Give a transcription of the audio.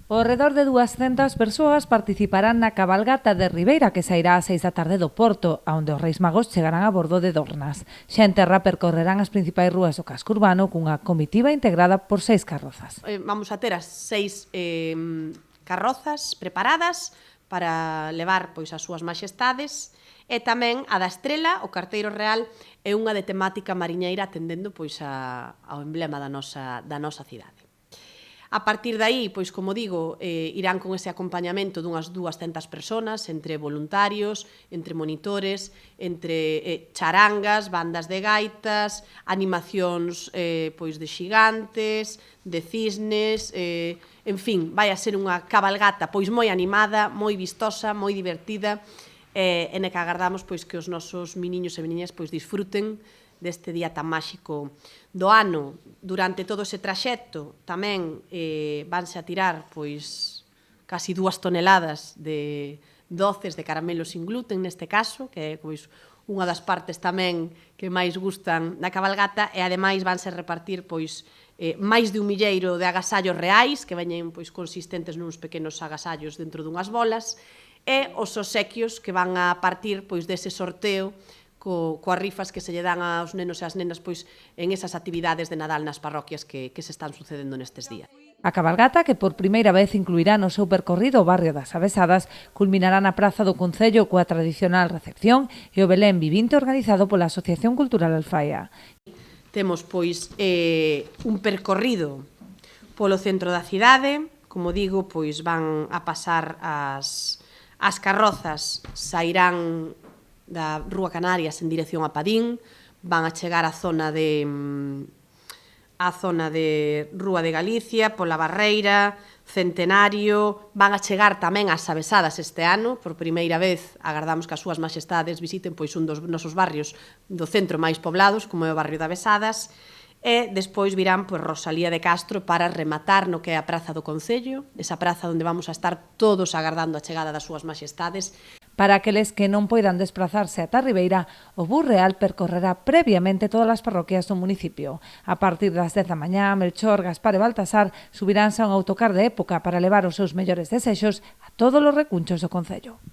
Ao redor de 200 persoas participarán na cabalgata de Ribeira que sairá ás 6 da tarde do Porto, onde os Reis Magos chegarán a bordo de Dornas. Xa en terra percorrerán as principais rúas do casco urbano cunha comitiva integrada por 6 carrozas. Vamos a ter as 6 carrozas preparadas para levar pois as súas maxestades e tamén a da Estrela, o carteiro real, é unha de temática mariñeira atendendo pois ao emblema da nosa cidade. A partir de aí, pois como digo, irán con ese acompañamento dunhas 200 personas, entre voluntarios, entre monitores, entre charangas, bandas de gaitas, animacións pois de xigantes, de cisnes, en fin, vai a ser unha cabalgata pois moi animada, moi vistosa, moi divertida, e na que agardamos pois que os nosos meniños e meniñas pois disfruten deste día tan máxico do ano. Durante todo ese traxecto tamén vanse a tirar pois casi 2 toneladas de doces de caramelo sin gluten neste caso, que é pois unha das partes tamén que máis gustan da cabalgata, e ademais vanse repartir pois máis de 1 milleiro de agasallos reais que veñen pois consistentes nuns pequenos agasallos dentro dunhas bolas, e os obsequios que van a partir pois dese sorteo coas rifas que se lle dan aos nenos e ás nenas pois en esas actividades de Nadal nas parroquias que se están sucedendo nestes días. A cabalgata, que por primeira vez incluirá no seu percorrido o barrio das Avesadas, culminará na Praza do Concello coa tradicional recepción e o Belén vivinte organizado pola Asociación Cultural Alfaia. Temos pois un percorrido polo centro da cidade, como digo, pois van a pasar as carrozas, sairán da Rúa Canarias en dirección a Padín, van a chegar á zona de Rúa de Galicia, pola Barreira, Centenario, van a chegar tamén ás Avesadas este ano, por primeira vez agardamos que as súas maxestades visiten pois un dos nosos barrios do centro máis poblados, como é o barrio de Avesadas, e despois virán pois Rosalía de Castro para rematar no que é a Praza do Concello, esa praza onde vamos a estar todos agardando a chegada das súas maxestades. Para aqueles que non poidan desplazarse ata Ribeira, o bus real percorrerá previamente todas as parroquias do municipio. A partir das 10 da mañá, Melchor, Gaspar e Baltasar subiránse a un autocar de época para levar os seus mellores desexos a todos os recunchos do concello.